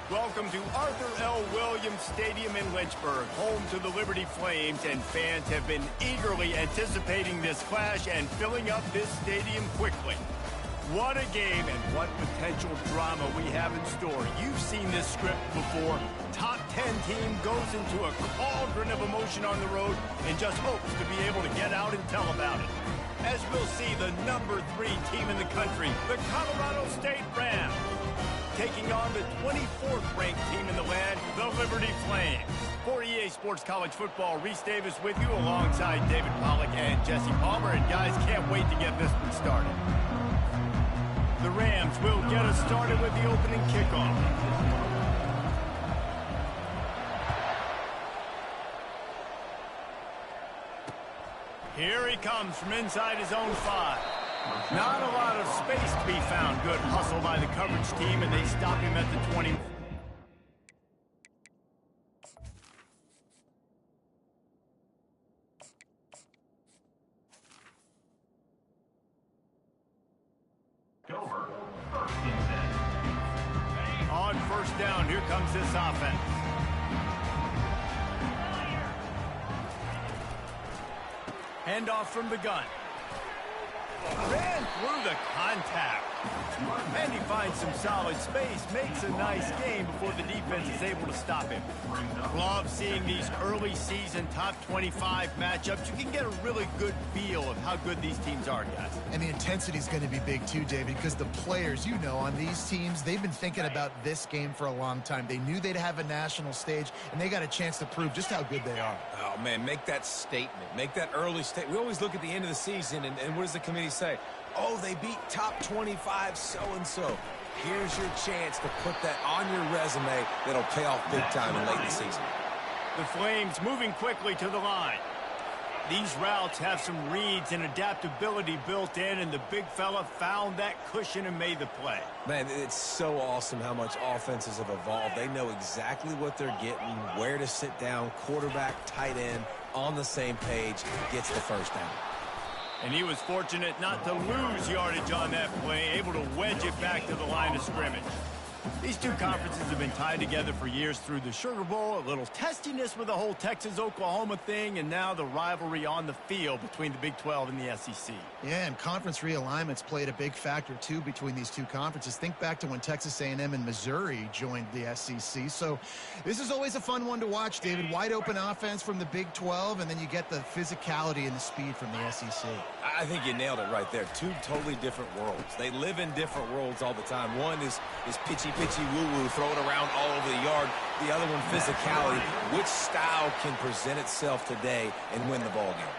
Welcome to Arthur L. Williams Stadium in Lynchburg, home to the Liberty Flames, and fans have been eagerly anticipating this clash and filling up this stadium quickly. What a game and what potential drama we have in store. You've seen this script before. Top 10 team goes into a cauldron of emotion on the road and just hopes to be able to get out and tell about it. As we'll see, the number 3 team in the country, the Colorado State Rams, taking on the 24th ranked team in the land, the Liberty Flames. For EA Sports College Football, Reese Davis with you alongside David Pollack and Jesse Palmer. And guys, can't wait to get this one started. The Rams will get us started with the opening kickoff. Here he comes from inside his own 5. Not a lot of space to be found. Good hustle by the coverage team, and they stop him at the 20. On first down, here comes this offense. Handoff from the gun. Ran through the contact. And he finds some solid space, makes a nice game before the defense is able to stop him. Love seeing these early season top 25 matchups. You can get a really good feel of how good these teams are, guys. And the intensity is going to be big too, David, because the players, you know, on these teams, they've been thinking about this game for a long time. They knew they'd have a national stage, and they got a chance to prove just how good they are. Oh, man, make that statement. Make that early statement. We always look at the end of the season, and what does the committee say? Oh, they beat top 25 so-and-so. Here's your chance to put that on your resume that'll pay off big time in late in the season. The Flames moving quickly to the line. These routes have some reads and adaptability built in, and the big fella found that cushion and made the play. Man, it's so awesome how much offenses have evolved. They know exactly what they're getting, where to sit down, quarterback, tight end, on the same page, gets the first down. And he was fortunate not to lose yardage on that play, able to wedge it back to the line of scrimmage. These two conferences have been tied together for years through the Sugar Bowl, a little testiness with the whole Texas-Oklahoma thing, and now the rivalry on the field between the Big 12 and the SEC. Yeah, and conference realignments played a big factor, too, between these two conferences. Think back to when Texas A&M and Missouri joined the SEC. So this is always a fun one to watch, David. Wide open offense from the Big 12, and then you get the physicality and the speed from the SEC. I think you nailed it right there. Two totally different worlds. They live in different worlds all the time. One is pitchy, woo-woo, throw it around all over the yard. The other one, physicality. Which style can present itself today and win the ball game?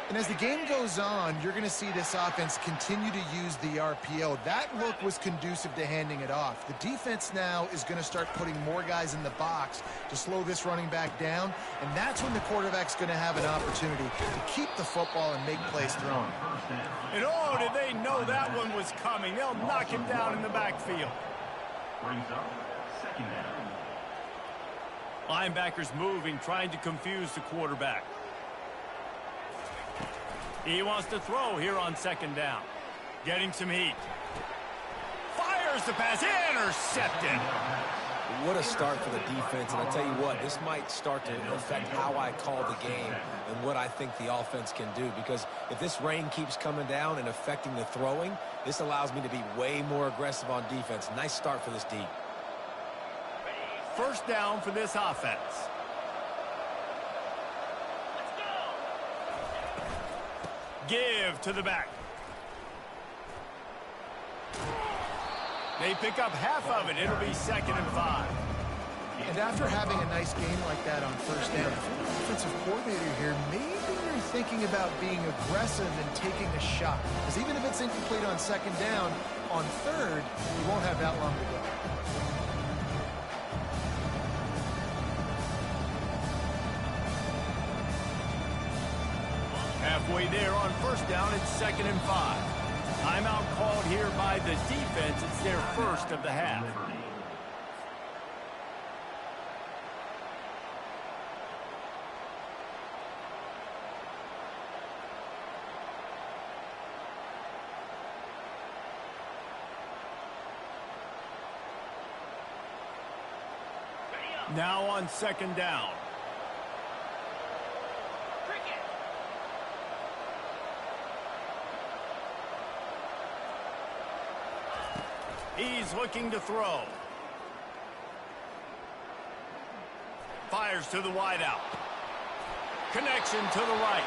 And as the game goes on, you're going to see this offense continue to use the RPO. That look was conducive to handing it off. The defense now is going to start putting more guys in the box to slow this running back down, and that's when the quarterback's going to have an opportunity to keep the football and make plays thrown. And oh, did they know that one was coming. They'll knock him down in the backfield. Brings up second down. Linebackers moving, trying to confuse the quarterback. He wants to throw here on second down. Getting some heat. Fires the pass. Intercepted. What a start for the defense. And I tell you what, this might start to affect how I call the game and what I think the offense can do. Because if this rain keeps coming down and affecting the throwing, this allows me to be way more aggressive on defense. Nice start for this D. First down for this offense. Give to the back. They pick up half of it. It'll be 2nd and 5. And after having a nice game like that on first down, if you're the offensive coordinator here, maybe you're thinking about being aggressive and taking a shot. Because even if it's incomplete on second down, on third, you won't have that long to go. Halfway there on first down, it's 2nd and 5. Timeout called here by the defense. It's their first of the half. Now on second down. He's looking to throw. Fires to the wideout. Connection to the right.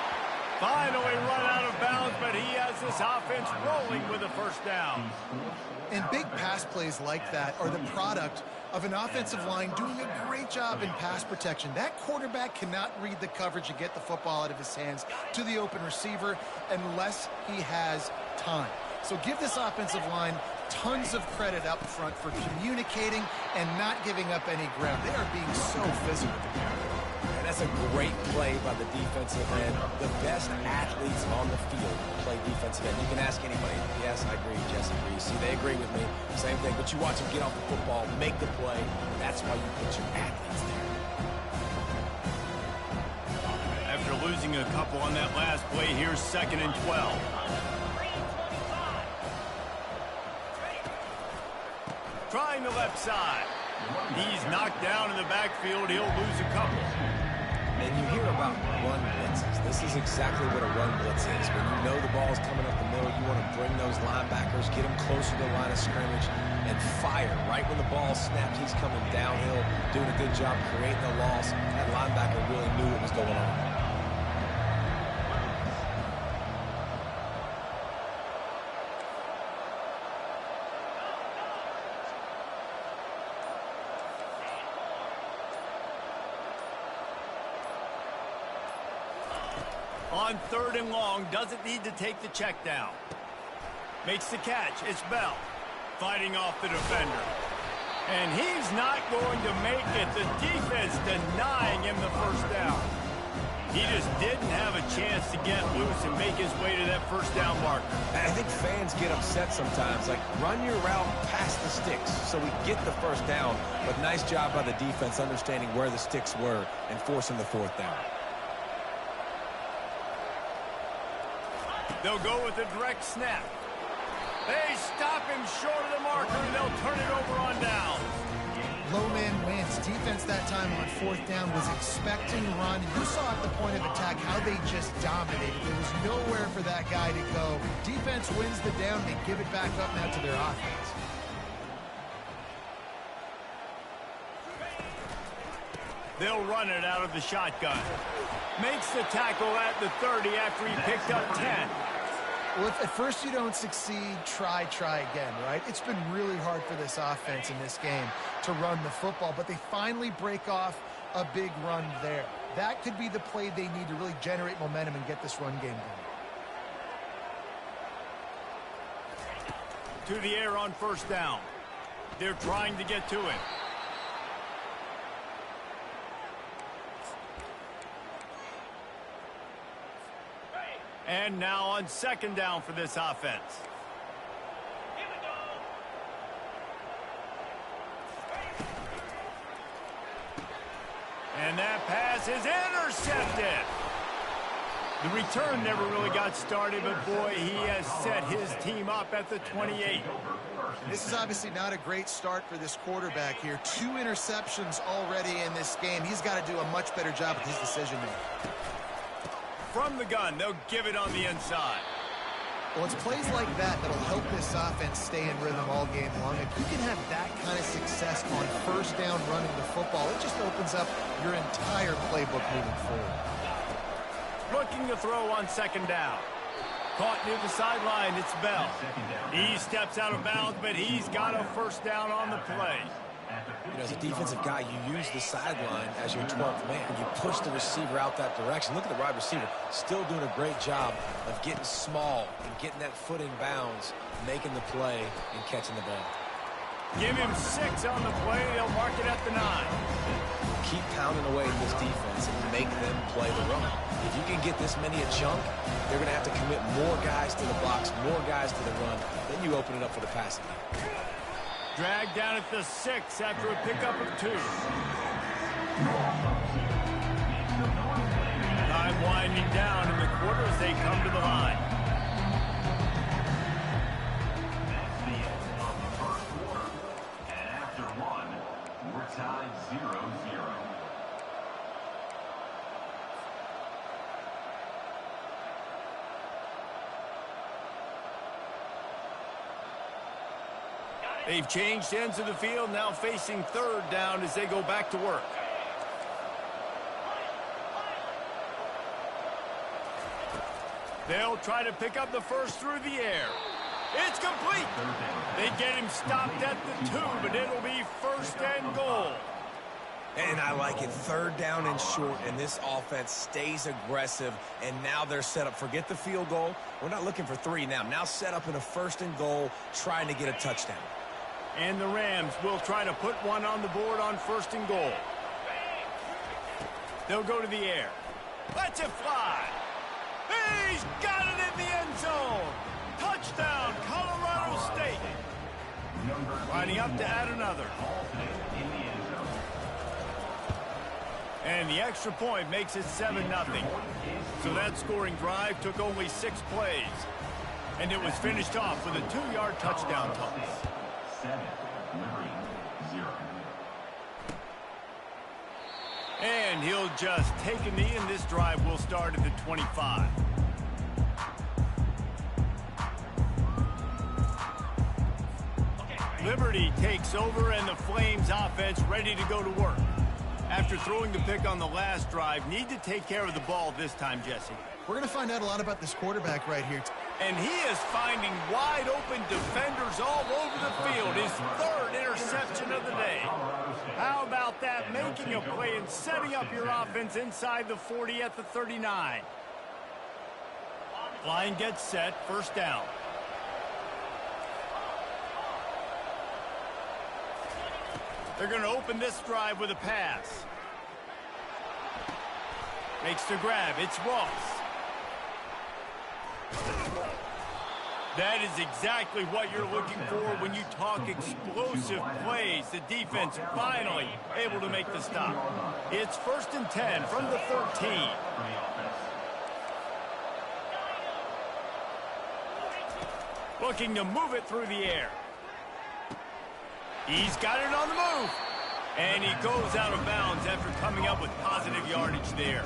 Finally run out of bounds, but he has this offense rolling with a first down. And big pass plays like that are the product of an offensive line doing a great job in pass protection. That quarterback cannot read the coverage and get the football out of his hands to the open receiver unless he has time. So give this offensive line tons of credit up front for communicating and not giving up any ground. They are being so physical. And that's a great play by the defensive end. The best athletes on the field play defensive end. You can ask anybody. Yes, I agree. Jesse agrees. See, they agree with me. Same thing. But you watch them get off the football, make the play. That's why you put your athletes there. After losing a couple on that last play, here's 2nd and 12. Trying the left side. He's knocked down in the backfield. He'll lose a couple. And you hear about run blitzes. This is exactly what a run blitz is. When you know the ball is coming up the middle, you want to bring those linebackers, get them closer to the line of scrimmage, and fire. Right when the ball snaps, he's coming downhill, doing a good job creating the loss. That linebacker really knew what was going on. On 3rd and long, doesn't need to take the check down. Makes the catch. It's Bell fighting off the defender. And he's not going to make it. The defense denying him the first down. He just didn't have a chance to get loose and make his way to that first down marker. I think fans get upset sometimes. Like, run your route past the sticks so we get the first down. But nice job by the defense understanding where the sticks were and forcing the 4th down. They'll go with a direct snap. They stop him short of the marker, and they'll turn it over on downs. Low man wins. Defense that time on 4th down was expecting run. You saw at the point of attack how they just dominated. There was nowhere for that guy to go. Defense wins the down. They give it back up now to their offense. They'll run it out of the shotgun. Makes the tackle at the 30 after he picked up 10. Well, if at first you don't succeed, try again, right? It's been really hard for this offense in this game to run the football, but they finally break off a big run there. That could be the play they need to really generate momentum and get this run game going. To the air on 1st down. They're trying to get to it. And now on 2nd down for this offense. And that pass is intercepted. The return never really got started, but boy, he has set his team up at the 28. This is obviously not a great start for this quarterback here. 2 interceptions already in this game. He's got to do a much better job with his decision-making. From the gun, they'll give it on the inside. Well, it's plays like that that'll help this offense stay in rhythm all game long. If you can have that kind of success on 1st down running the football, it just opens up your entire playbook moving forward. Looking to throw on 2nd down. Caught near the sideline, it's Bell. He steps out of bounds, but he's got a 1st down on the play. You know, as a defensive guy, you use the sideline as your 12th man. You push the receiver out that direction. Look at the wide receiver. Still doing a great job of getting small and getting that foot in bounds, making the play, and catching the ball. Give him 6 on the play. They'll mark it at the 9. Keep pounding away at this defense and make them play the run. If you can get this many a chunk, they're going to have to commit more guys to the box, more guys to the run. Then you open it up for the passing game. Dragged down at the 6 after a pickup of 2. Time winding down in the quarter as they come to the line. That's the end of the first quarter. And after one, we're tied 0-0. They've changed ends of the field, now facing third down as they go back to work. They'll try to pick up the first through the air. It's complete. They get him stopped at the 2, but it'll be first and goal. And I like it. Third down and short, and this offense stays aggressive, and now they're set up. Forget the field goal. We're not looking for 3 now. Now set up in a first and goal, trying to get a touchdown. And the Rams will try to put one on the board on first and goal. They'll go to the air. Let's it fly. He's got it in the end zone. Touchdown, Colorado State. Lining up to add another. And the extra point makes it 7-0. So that scoring drive took only 6 plays. And it was finished off with a 2-yard touchdown toss. 7-0. And he'll just take a knee, and this drive will start at the 25. Liberty takes over, and the Flames offense ready to go to work. After throwing the pick on the last drive, need to take care of the ball this time, Jesse. We're going to find out a lot about this quarterback right here. And he is finding wide-open defenders all over the field. His 3rd interception of the day. How about that? Making a play and setting up your offense inside the 40 at the 39. Line gets set. First down. They're going to open this drive with a pass. Makes the grab. It's Ross. That is exactly what you're looking for when you talk explosive plays. The defense finally able to make the stop. It's 1st and 10 from the 13. Looking to move it through the air. He's got it on the move. And he goes out of bounds after coming up with positive yardage there.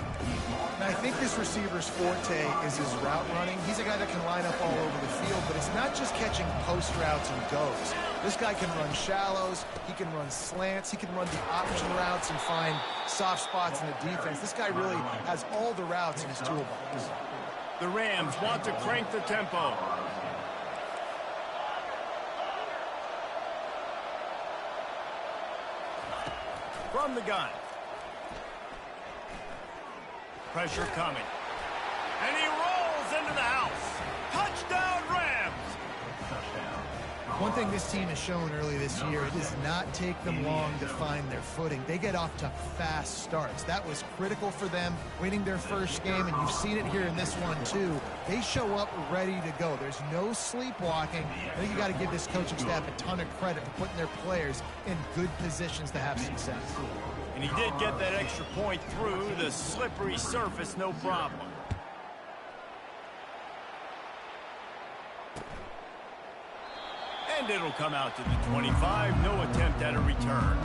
And I think this receiver's forte is his route running. He's a guy that can line up all over the field, but it's not just catching post routes and goes. This guy can run shallows, he can run slants, he can run the option routes and find soft spots in the defense. This guy really has all the routes in his toolbox. The Rams want to crank the tempo. From the gun. Pressure coming. And he rolls into the house. Touchdown, Rams! One thing this team has shown early this year, it does not take them long to find their footing. They get off to fast starts. That was critical for them winning their first game, and you've seen it here in this one too. They show up ready to go. There's no sleepwalking. I think you got to give this coaching staff a ton of credit for putting their players in good positions to have success. And he did get that extra point through the slippery surface, no problem. And it'll come out to the 25. No attempt at a return.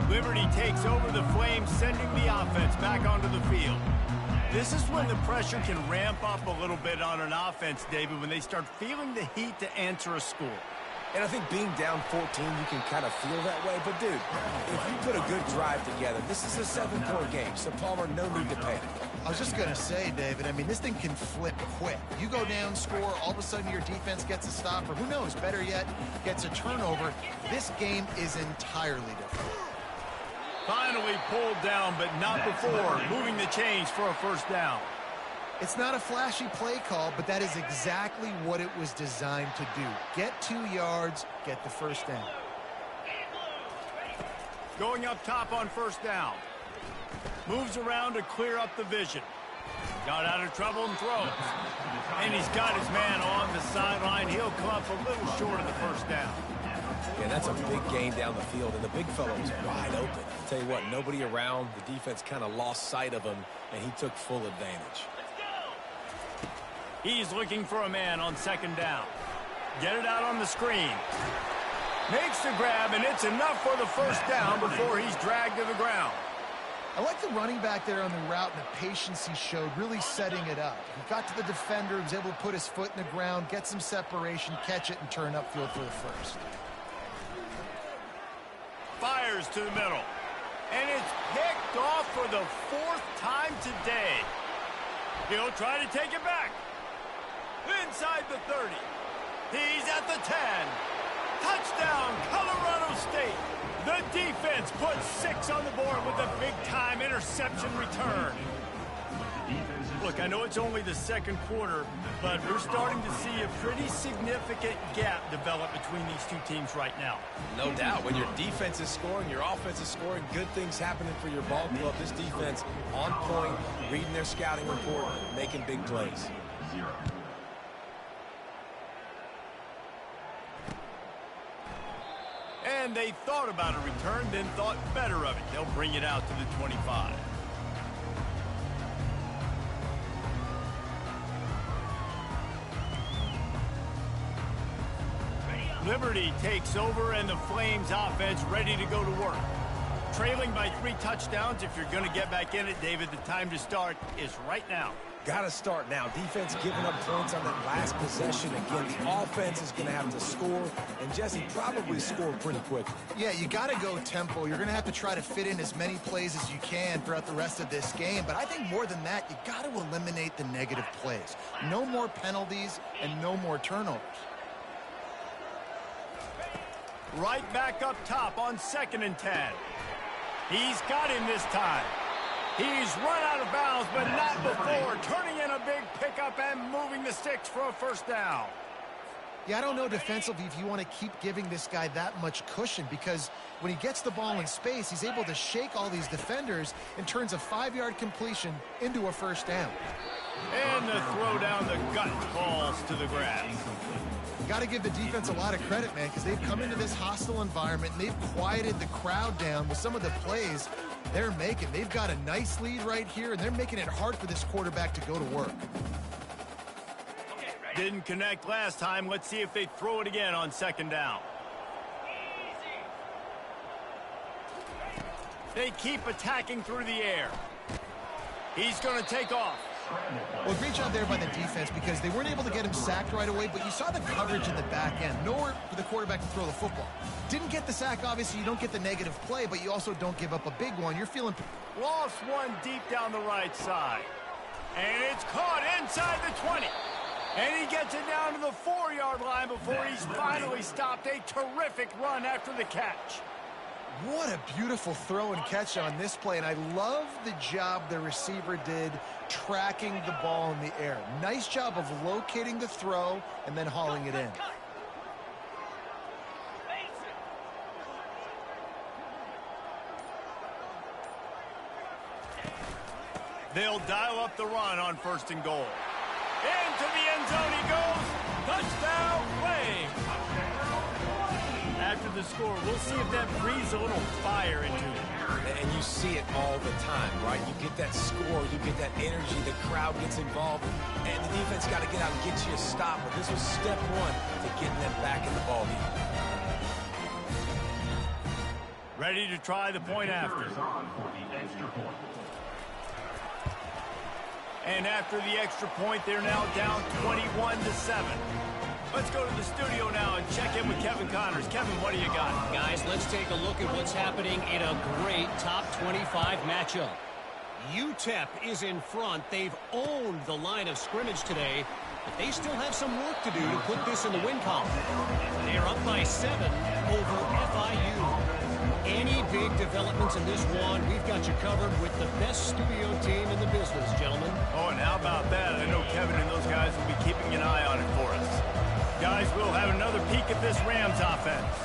Liberty takes over the Flames, sending the offense back onto the field. This is when the pressure can ramp up a little bit on an offense, David, when they start feeling the heat to answer a score. And I think being down 14, you can kind of feel that way. But, dude, if you put a good drive together, this is a 7-point game. So, Palmer, no need to panic. I was just going to say, David, I mean, this thing can flip quick. You go down, score, all of a sudden your defense gets a stop, or who knows, better yet, gets a turnover. This game is entirely different. Finally pulled down, but not before moving the chains for a first down. It's not a flashy play call, but that is exactly what it was designed to do. Get 2 yards, get the first down. Going up top on first down. Moves around to clear up the vision. Got out of trouble and throws. And he's got his man on the sideline. He'll come up a little short of the first down. Yeah, that's a big gain down the field, and the big fellow was wide open. I'll tell you what, nobody around. The defense kind of lost sight of him, and he took full advantage. He's looking for a man on second down. Get it out on the screen. Makes the grab, and it's enough for the first down before he's dragged to the ground. I like the running back there on the route and the patience he showed, really setting it up. He got to the defender, was able to put his foot in the ground, get some separation, catch it, and turn upfield for the first. Fires to the middle. And it's picked off for the 4th time today. He'll try to take it back. Inside the 30. He's at the 10. Touchdown, Colorado State. The defense puts 6 on the board with a big-time interception return. Look, I know it's only the second quarter, but we're starting to see a pretty significant gap develop between these two teams right now. No doubt. When your defense is scoring, your offense is scoring, good things happening for your ball club. This defense on point, reading their scouting report, making big plays. And they thought about a return, then thought better of it. They'll bring it out to the 25. Liberty takes over, and the Flames offense ready to go to work. Trailing by 3 touchdowns. If you're going to get back in it, David, the time to start is right now. Got to start now. Defense giving up points on that last possession. Again, the offense is going to have to score, and Jesse probably score pretty quick. Yeah, you got to go tempo. You're going to have to try to fit in as many plays as you can throughout the rest of this game. But I think more than that, you got to eliminate the negative plays. No more penalties and no more turnovers. Right back up top on 2nd and 10. He's got him this time. He's run out of bounds, but not before. Turning in a big pickup and moving the sticks for a first down. Yeah, I don't know defensively if you want to keep giving this guy that much cushion, because when he gets the ball in space, he's able to shake all these defenders and turns a 5-yard completion into a first down. And the throw down the gut falls to the grass. Got to give the defense a lot of credit, man, because they've come into this hostile environment and they've quieted the crowd down with some of the plays they're making. They've got a nice lead right here, and they're making it hard for this quarterback to go to work. Didn't connect last time. Let's see if they throw it again on 2nd down. They keep attacking through the air. He's going to take off. Well, great job there by the defense, because they weren't able to get him sacked right away, but you saw the coverage in the back end. Nowhere for the quarterback to throw the football. Didn't get the sack, obviously. You don't get the negative play, but you also don't give up a big one. You're feeling... Lost one deep down the right side. And it's caught inside the 20. And he gets it down to the 4-yard line before he's finally stopped. A terrific run after the catch. What a beautiful throw and catch on this play, and I love the job the receiver did tracking the ball in the air. Nice job of locating the throw and then hauling it in. They'll dial up the run on 1st and goal. Into the end zone he goes. Touchdown, Flames. After the score, we'll see if that breathes a little fire into it. And you see it all the time, right? You get that score, you get that energy, the crowd gets involved, and the defense got to get out and get you a stop. But this was step 1 to getting them back in the ballgame. Ready to try the point after. And after the extra point, they're now down 21-7. Let's go to the studio now and check in with Kevin Connors. Kevin, what do you got? Guys, let's take a look at what's happening in a great top 25 matchup. UTEP is in front. They've owned the line of scrimmage today, but they still have some work to do to put this in the win column. They're up by 7 over FIU. Any big developments in this one, we've got you covered with the best studio team in the business, gentlemen. Oh, and how about that? I know Kevin and those guys will be keeping an eye on it for us. Guys, we'll have another peek at this Rams offense.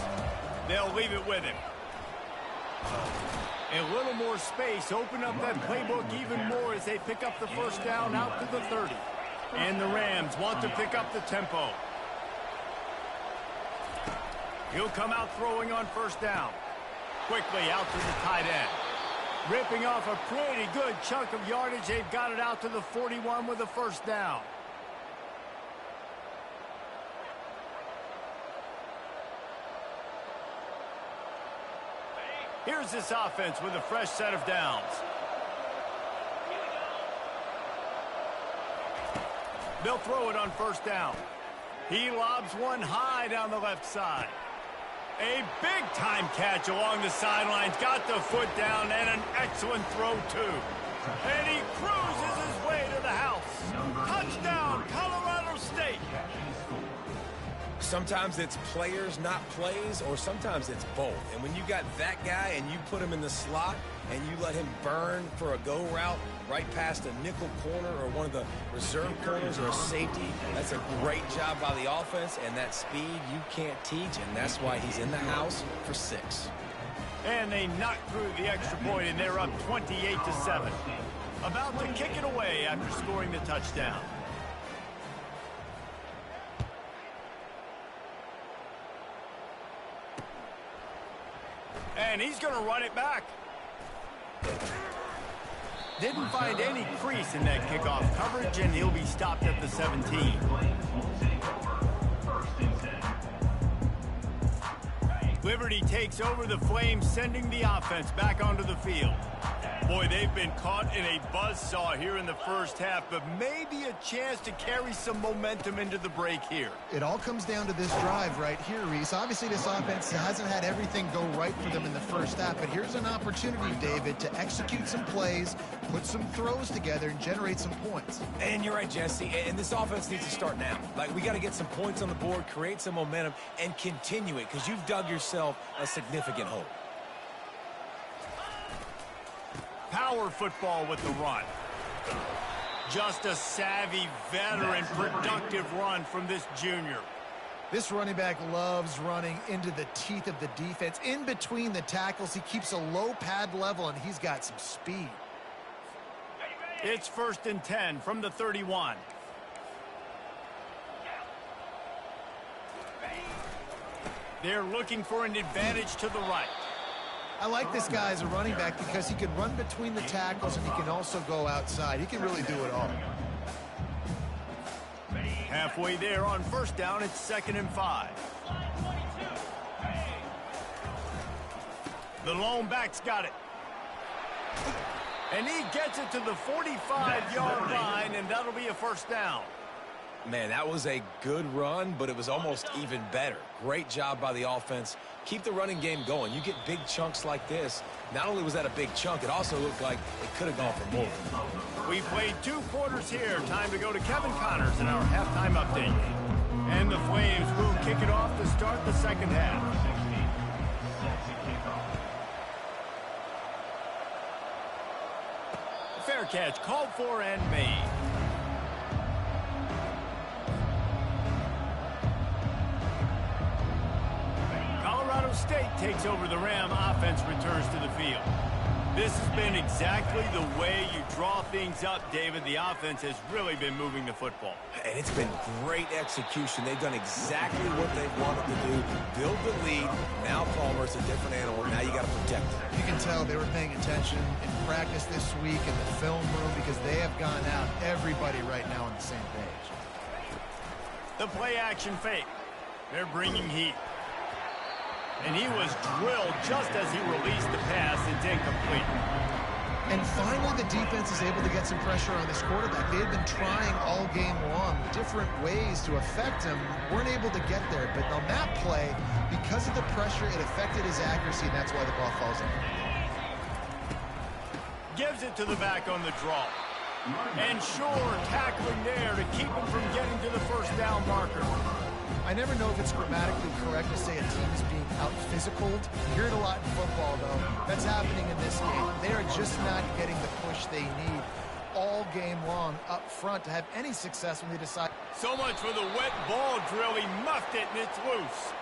They'll leave it with him. A little more space. Open up that playbook even more as they pick up the first down out to the 30. And the Rams want to pick up the tempo. He'll come out throwing on 1st down. Quickly out to the tight end. Ripping off a pretty good chunk of yardage. They've got it out to the 41 with a first down. Here's this offense with a fresh set of downs. They'll throw it on first down. He lobs one high down the left side. A big-time catch along the sidelines. Got the foot down and an excellent throw, too. And he cruises his way to the house. Touchdown, Colorado State. Sometimes it's players, not plays, or sometimes it's both. And when you got that guy and you put him in the slot and you let him burn for a go route right past a nickel corner or one of the reserve corners or a safety, that's a great job by the offense, and that speed you can't teach, and that's why he's in the house for 6. And they knock through the extra point, and they're up 28-7. About to kick it away after scoring the touchdown. And he's going to run it back. Didn't find any crease in that kickoff coverage, and he'll be stopped at the 17. Liberty takes over the Flames, sending the offense back onto the field. Boy, they've been caught in a buzzsaw here in the first half, but maybe a chance to carry some momentum into the break here. It all comes down to this drive right here, Reese. Obviously, this offense hasn't had everything go right for them in the first half, but here's an opportunity, David, to execute some plays, put some throws together, and generate some points. And you're right, Jesse, and this offense needs to start now. Like, we got to get some points on the board, create some momentum, and continue it, because you've dug yourself a significant hole. Power football with the run. Just a savvy, veteran, productive run from this junior. This running back loves running into the teeth of the defense. In between the tackles, he keeps a low pad level, and he's got some speed. It's 1st and 10 from the 31. They're looking for an advantage to the right. I like this guy as a running back because he can run between the tackles and he can also go outside. He can really do it all. Halfway there on first down, it's 2nd and 5. The lone back's got it. And he gets it to the 45-yard line, and that'll be a first down. Man, that was a good run, but it was almost even better. Great job by the offense. Keep the running game going. You get big chunks like this. Not only was that a big chunk, it also looked like it could have gone for more. We played 2 quarters here. Time to go to Kevin Connors in our halftime update. And the Flames will kick it off to start the second half. Fair catch called for and made. Colorado State takes over the Ram. Offense returns to the field. This has been exactly the way you draw things up, David. The offense has really been moving the football. And it's been great execution. They've done exactly what they've wanted to do. Build the lead. Now Palmer's a different animal. Now you got to protect him. You can tell they were paying attention in practice this week in the film room because they have gone out, everybody right now on the same page. The play action fake. They're bringing heat. And he was drilled just as he released the pass. It's incomplete. And finally, the defense is able to get some pressure on this quarterback. They had been trying all game long different ways to affect him. Weren't able to get there. But on that play, because of the pressure, it affected his accuracy, and that's why the ball falls in. Gives it to the back on the draw. And sure, tackling there to keep him from getting to the first down marker. I never know if it's grammatically correct to say a team is being out-physicaled. You hear it a lot in football, though. That's happening in this game. They are just not getting the push they need all game long up front to have any success when they decide. So much for the wet ball drill. He muffed it, and it's loose.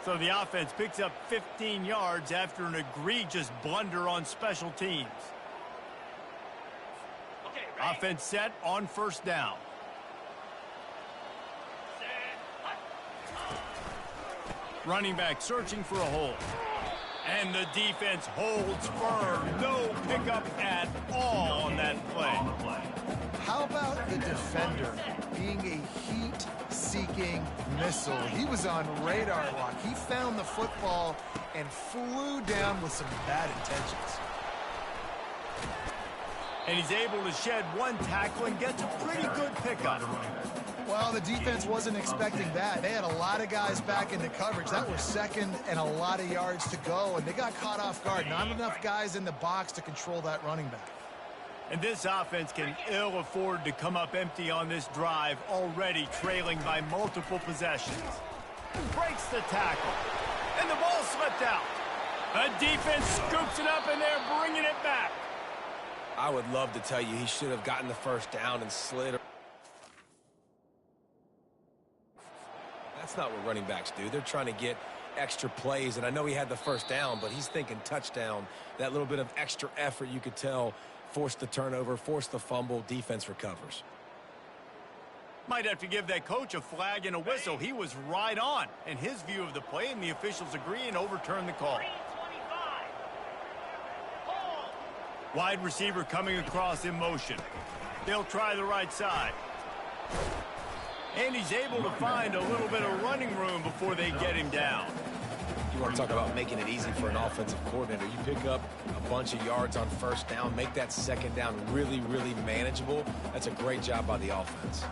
So the offense picks up 15 yards after an egregious blunder on special teams. Offense set on first down. Running back searching for a hole. And the defense holds firm. No pickup at all on that play. How about the defender being a heat-seeking missile? He was on radar lock. He found the football and flew down with some bad intentions. And he's able to shed one tackle and gets a pretty good pickup. Well, the defense wasn't expecting that. They had a lot of guys back into coverage. That was second and a lot of yards to go, and they got caught off guard. Not enough guys in the box to control that running back. And this offense can ill afford to come up empty on this drive, already trailing by multiple possessions. Breaks the tackle. And the ball slipped out. The defense scoops it up, and they're bringing it back. I would love to tell you he should have gotten the first down and slid. That's not what running backs do. They're trying to get extra plays, and I know he had the first down, but he's thinking touchdown. That little bit of extra effort, you could tell, forced the turnover, forced the fumble, defense recovers. Might have to give that coach a flag and a whistle. He was right on in his view of the play, and the officials agree and overturn the call. Wide receiver coming across in motion. They'll try the right side. And he's able to find a little bit of running room before they get him down. You want to talk about making it easy for an offensive coordinator. You pick up a bunch of yards on first down, make that second down really, really manageable. That's a great job by the offense.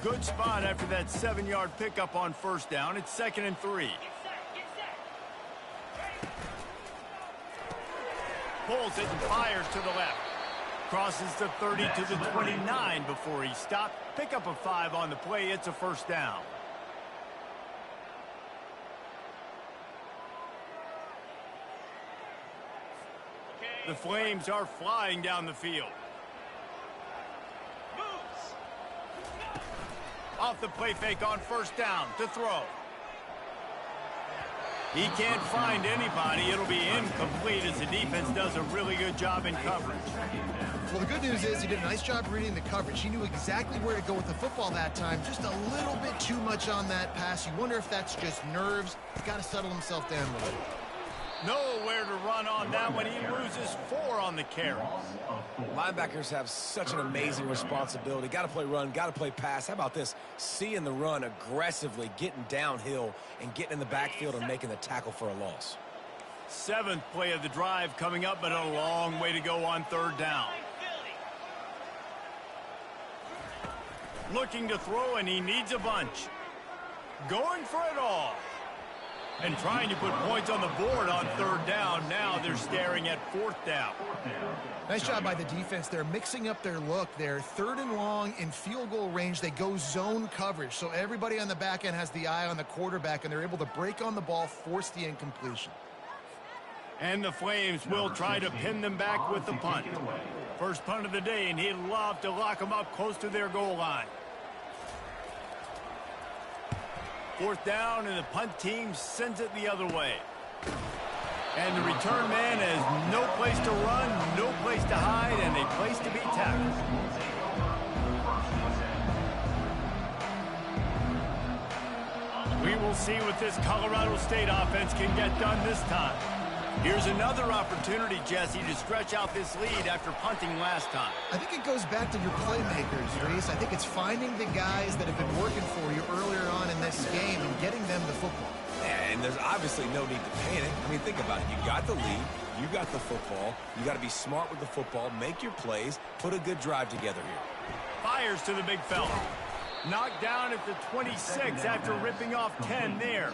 Good spot after that 7-yard pickup on first down. It's 2nd and 3. Pulls it and fires to the left. Crosses the 30 to the 29 before he stopped. Pick up a 5 on the play. It's a first down. The Flames are flying down the field. Off the play fake on first down to throw. He can't find anybody. It'll be incomplete as the defense does a really good job in coverage. Well, the good news is he did a nice job reading the coverage. He knew exactly where to go with the football that time. Just a little bit too much on that pass. You wonder if that's just nerves. He's got to settle himself down a little bit. Nowhere to run on that one. He loses 4 on the carry. Linebackers have such an amazing responsibility. Got to play run, got to play pass. How about this? Seeing the run aggressively, getting downhill, and getting in the backfield and making the tackle for a loss. 7th play of the drive coming up, but a long way to go on third down. Looking to throw, and he needs a bunch. Going for it all. And trying to put points on the board on third down. Now they're staring at 4th down. Nice job by the defense. They're mixing up their look. They're 3rd and long in field goal range. They go zone coverage. So everybody on the back end has the eye on the quarterback, and they're able to break on the ball, force the incompletion. And the Flames will try to pin them back with the punt. First punt of the day, and he'd love to lock them up close to their goal line. 4th down, and the punt team sends it the other way. And the return man has no place to run, no place to hide, and a place to be tackled. We will see what this Colorado State offense can get done this time. Here's another opportunity, Jesse, to stretch out this lead after punting last time. I think it goes back to your playmakers, Reese. I think it's finding the guys that have been working for you earlier on in this game and getting them the football. And there's obviously no need to panic. I mean, think about it. You got the lead. You got the football. You got to be smart with the football. Make your plays. Put a good drive together here. Fires to the big fella. Knocked down at the 26 after ripping off 10 there.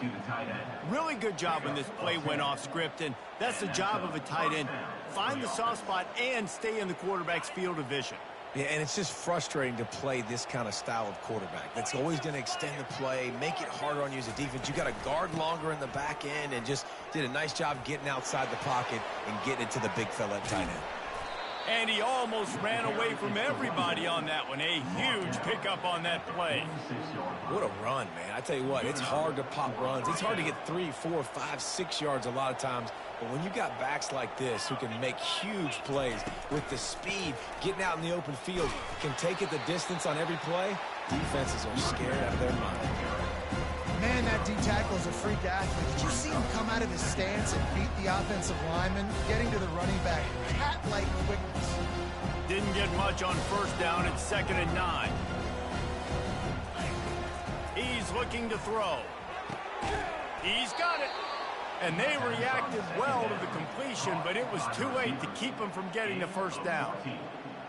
Really good job when this play went off script, and that's the job of a tight end. Find the soft spot and stay in the quarterback's field of vision. Yeah, and it's just frustrating to play this kind of style of quarterback. That's always going to extend the play, make it harder on you as a defense. You got to guard longer in the back end, and just did a nice job getting outside the pocket and getting it to the big fella at tight end. And he almost ran away from everybody on that one. A huge pickup on that play. What a run, man. I tell you what, it's hard to pop runs. It's hard to get 3, 4, 5, 6 yards a lot of times. But when you got backs like this who can make huge plays with the speed, getting out in the open field, can take it the distance on every play, defenses are scared out of their mind. Man, that D-tackle is a freak athlete. Did you see him come out of his stance and beat the offensive lineman, getting to the running back? Cat-like quickness. Didn't get much on first down. It's 2nd and 9. He's looking to throw. He's got it. And they reacted well to the completion, but it was too late to keep them from getting the first down.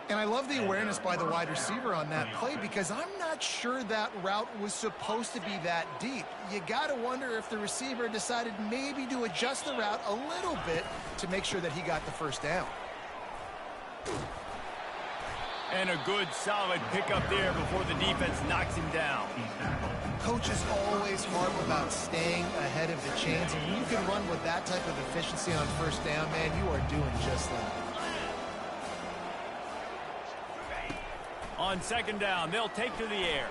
And I love the awareness by the wide receiver on that play because I'm not sure that route was supposed to be that deep. You got to wonder if the receiver decided maybe to adjust the route a little bit to make sure that he got the first down. And a good, solid pickup there before the defense knocks him down. Coaches always harp about staying ahead of the chains, and when you can run with that type of efficiency on first down, man, you are doing just that. On second down, they'll take to the air.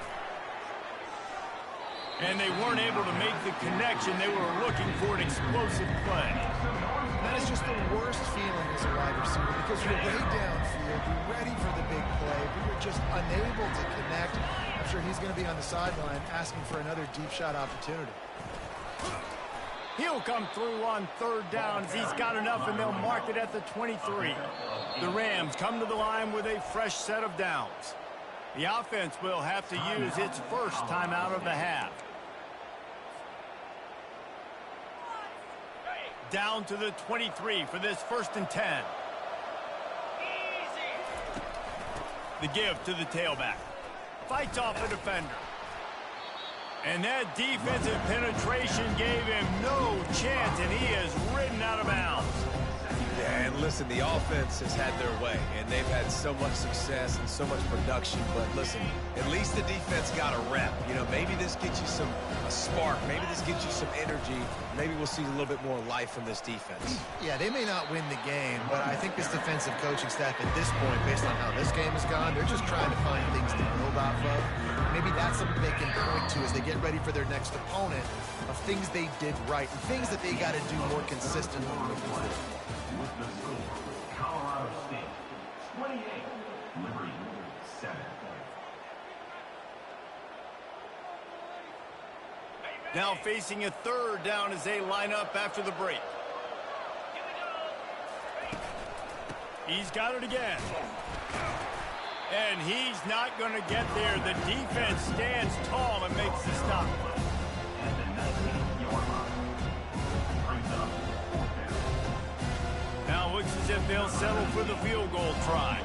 And they weren't able to make the connection. They were looking for an explosive play. That is just the worst feeling as a wide receiver because you're way downfield, you're ready for the big play, but you're just unable to connect. I'm sure he's going to be on the sideline asking for another deep shot opportunity. He'll come through on third down as he's got enough, and they'll mark it at the 23. The Rams come to the line with a fresh set of downs. The offense will have to use its first timeout of the half. Down to the 23 for this 1st and 10. The give to the tailback. Fights off a defender. And that defensive penetration gave him no chance, and he is ridden out of bounds. Yeah, and listen, the offense has had their way, and they've had so much success and so much production. But listen, at least the defense got a rep. You know, maybe this gets you a spark. Maybe this gets you some energy. Maybe we'll see a little bit more life from this defense. Yeah, they may not win the game, but I think this defensive coaching staff at this point, based on how this game has gone, they're just trying to find things to build off of. Maybe that's something they can point to as they get ready for their next opponent of things they did right and things that they got to do more consistently moving forward. Colorado State, 28, Liberty, 7. Now facing a third down as they line up after the break. He's got it again. And he's not going to get there. The defense stands tall and makes the stop. Now looks as if they'll settle for the field goal try.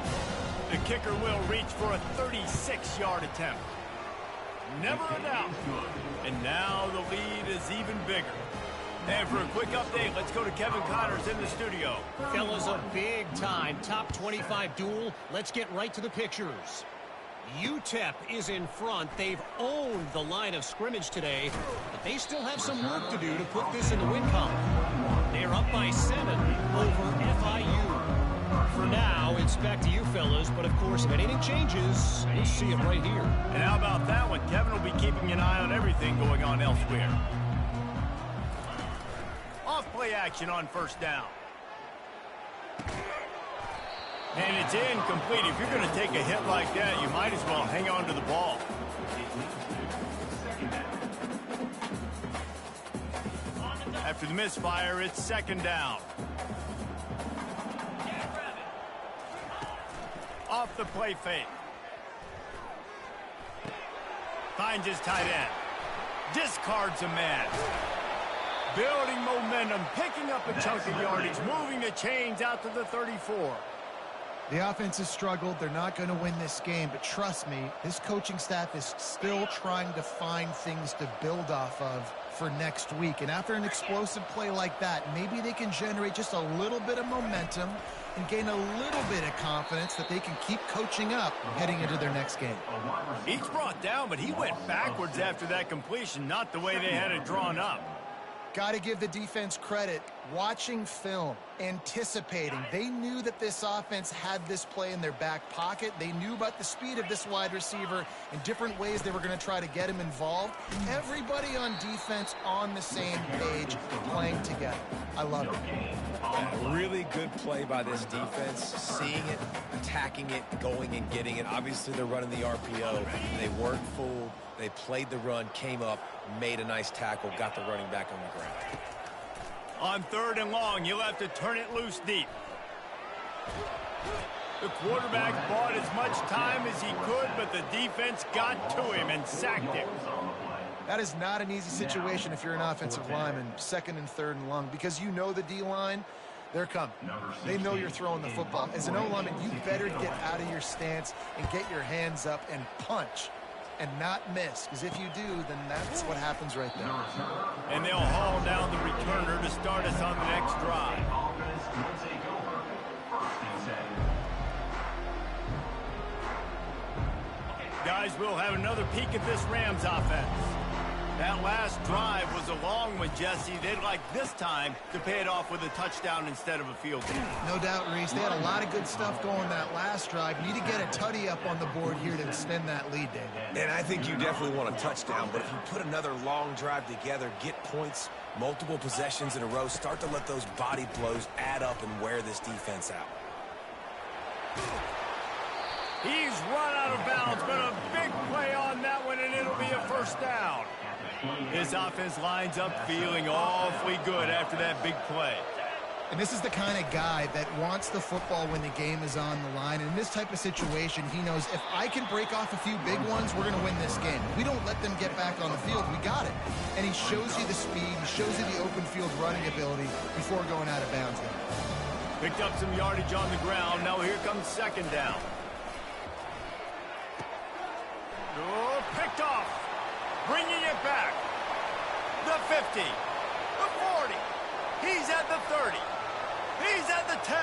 The kicker will reach for a 36-yard attempt. Never a doubt. And now the lead is even bigger. And for a quick update, let's go to Kevin Connors in the studio. Fellas, a big-time top 25 duel. Let's get right to the pictures. UTEP is in front. They've owned the line of scrimmage today, but they still have some work to do to put this in the win column. They're up by 7 over FIU. For now, it's back to you fellas, but of course, if anything changes, you'll see it right here. And how about that one? Kevin will be keeping an eye on everything going on elsewhere. Off-play action on first down. And it's incomplete. If you're going to take a hit like that, you might as well hang on to the ball. After the misfire, it's second down. Off the play fake. Finds his tight end. Discards a man. Building momentum, picking up a chunk of yardage, moving the chains out to the 34. The offense has struggled. They're not going to win this game, but trust me, this coaching staff is still trying to find things to build off of for next week. And after an explosive play like that, maybe they can generate just a little bit of momentum and gain a little bit of confidence that they can keep coaching up heading into their next game. He's brought down, but he went backwards after that completion, not the way they had it drawn up. Got to give the defense credit. Watching film, anticipating. They knew that this offense had this play in their back pocket. They knew about the speed of this wide receiver and different ways they were going to try to get him involved. Everybody on defense on the same page, playing together. I love it. Yeah, really good play by this defense, seeing it, attacking it, going and getting it. Obviously, they're running the RPO. They weren't fooled. They played the run, came up, made a nice tackle, got the running back on the ground. On third and long, you'll have to turn it loose deep. The quarterback bought as much time as he could, but the defense got to him and sacked him. That is not an easy situation if you're an offensive lineman, second and third and long, because you know the D-line, they're coming. They know you're throwing the football. As an O-lineman, you better get out of your stance and get your hands up and punch and not miss, because if you do, then that's what happens right there. And they'll haul down the returner to start us on the next drive. Offense will take over. First and 10. Guys, we'll have another peek at this Rams offense. That last drive was a long one, Jesse. They'd like this time to pay it off with a touchdown instead of a field goal. No doubt, Reese. They had a lot of good stuff going that last drive. Need to get a tutty up on the board here to extend that lead, David. And I think you definitely want a touchdown, but if you put another long drive together, get points, multiple possessions in a row, start to let those body blows add up and wear this defense out. He's run out of bounds, but a big play on that one, and it'll be a first down. His offense lines up feeling awfully good after that big play. And this is the kind of guy that wants the football when the game is on the line. And in this type of situation, he knows if I can break off a few big ones, we're going to win this game. If we don't let them get back on the field, we got it. And he shows you the speed, he shows you the open field running ability before going out of bounds there. Picked up some yardage on the ground. Now here comes second down. Oh, picked off. Bringing it back. The 50. The 40. He's at the 30. He's at the 10.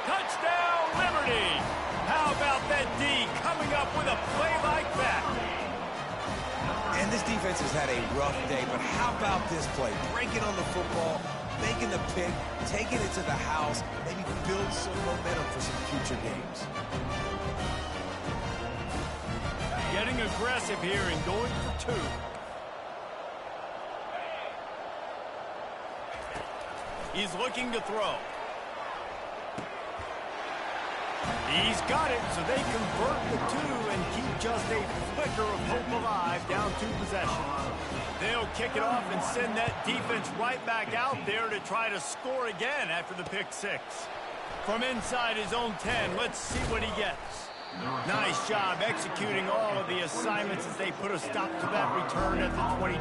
Touchdown, Liberty. How about that D coming up with a play like that? And this defense has had a rough day, but how about this play? Breaking on the football, making the pick, taking it to the house, maybe build some momentum for some future games. Getting aggressive here and going for two. He's looking to throw. He's got it, so they convert the two and keep just a flicker of hope alive down two possessions. They'll kick it off and send that defense right back out there to try to score again after the pick six. From inside his own 10, let's see what he gets. Nice job executing all of the assignments as they put a stop to that return at the 22.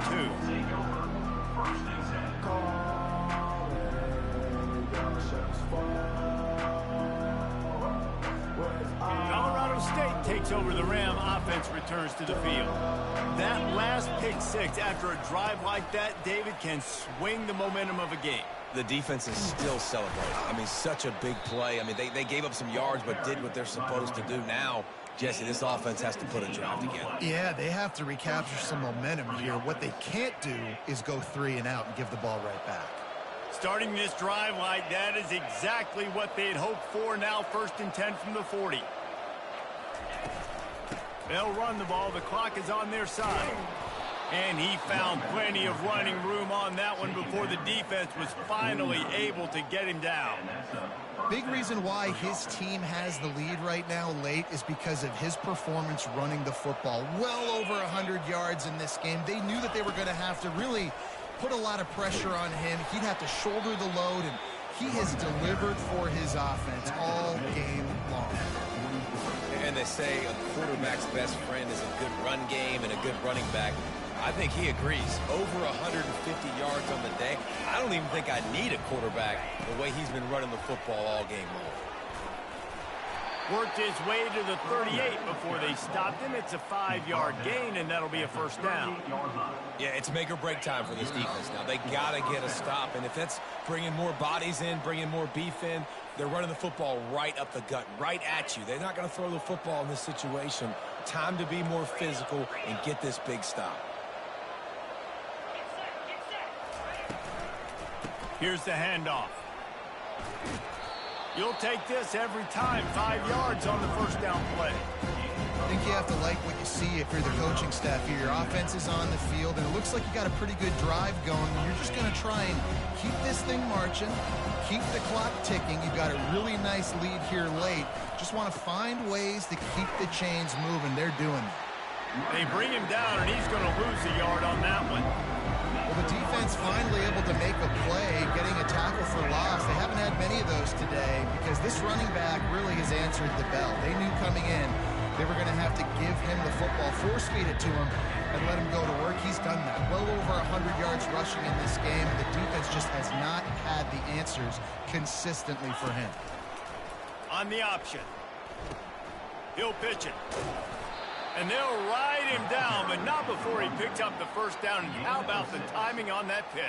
Colorado State takes over. The Ram offense returns to the field. That last pick six after a drive like that, David, can swing the momentum of a game. The defense is still celebrating. I mean, such a big play. I mean, they gave up some yards but did what they're supposed to do. Now, Jesse, this offense has to put a drive together. Yeah, they have to recapture some momentum here. What they can't do is go 3 and out and give the ball right back. Starting this drive like that is exactly what they'd hoped for. Now 1st and 10 from the 40. They'll run the ball. The clock is on their side. And he found plenty of running room on that one before the defense was finally able to get him down. Big reason why his team has the lead right now late is because of his performance running the football. Well over 100 yards in this game. They knew that they were going to have to really put a lot of pressure on him. He'd have to shoulder the load, and he has delivered for his offense all game long. And they say a quarterback's best friend is a good run game and a good running back. I think he agrees. Over 150 yards on the day. I don't even think I need a quarterback the way he's been running the football all game long. Worked his way to the 38 before they stopped him. It's a 5-yard gain, and that'll be a first down. Yeah, it's make or break time for this defense now. They got to get a stop, and if that's bringing more bodies in, bringing more beef in, they're running the football right up the gut, right at you. They're not going to throw the football in this situation. Time to be more physical and get this big stop. Here's the handoff. You'll take this every time. 5 yards on the first down play. I think you have to like what you see if you're the coaching staff here. Your offense is on the field, and it looks like you got a pretty good drive going. You're just going to try and keep this thing marching, keep the clock ticking. You've got a really nice lead here late. Just want to find ways to keep the chains moving. They're doing it. They bring him down, and he's going to lose a yard on that one. Well, the defense finally able to make a play, getting a tackle for loss. They haven't had many of those today because this running back really has answered the bell. They knew coming in they were going to have to give him the football, force-feed it to him, and let him go to work. He's done that. Well over 100 yards rushing in this game. The defense just has not had the answers consistently for him. On the option. He'll pitch it. And they'll ride him down, but not before he picked up the first down. And how about the timing on that pitch?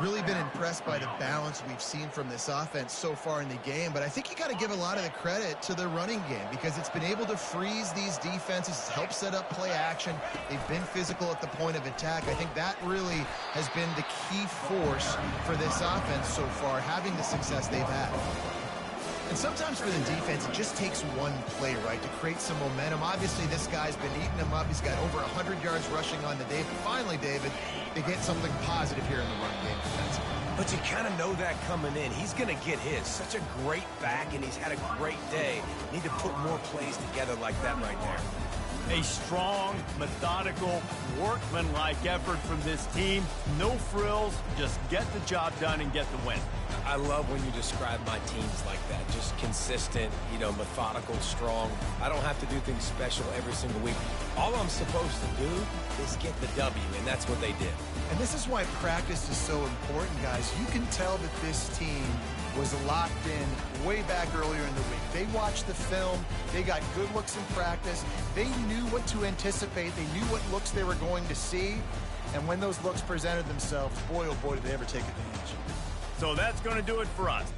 Really been impressed by the balance we've seen from this offense so far in the game, but I think you got to give a lot of the credit to the running game because it's been able to freeze these defenses, help set up play action. They've been physical at the point of attack. I think that really has been the key force for this offense so far, having the success they've had. And sometimes for the defense, it just takes one play, right, to create some momentum. Obviously, this guy's been eating them up. He's got over 100 yards rushing on the day. But finally, David, they get something positive here in the run game defensively. But you kind of know that coming in. He's going to get his. Such a great back, and he's had a great day. Need to put more plays together like that right there. A strong, methodical, workmanlike effort from this team. No frills, just get the job done and get the win. I love when you describe my teams like that. Just consistent, methodical, strong. I don't have to do things special every single week. All I'm supposed to do is get the W, and that's what they did. And this is why practice is so important, guys. You can tell that this team was locked in way back earlier in the week. They watched the film. They got good looks in practice. They knew what to anticipate. They knew what looks they were going to see. And when those looks presented themselves, boy, oh boy, did they ever take advantage. So that's going to do it for us.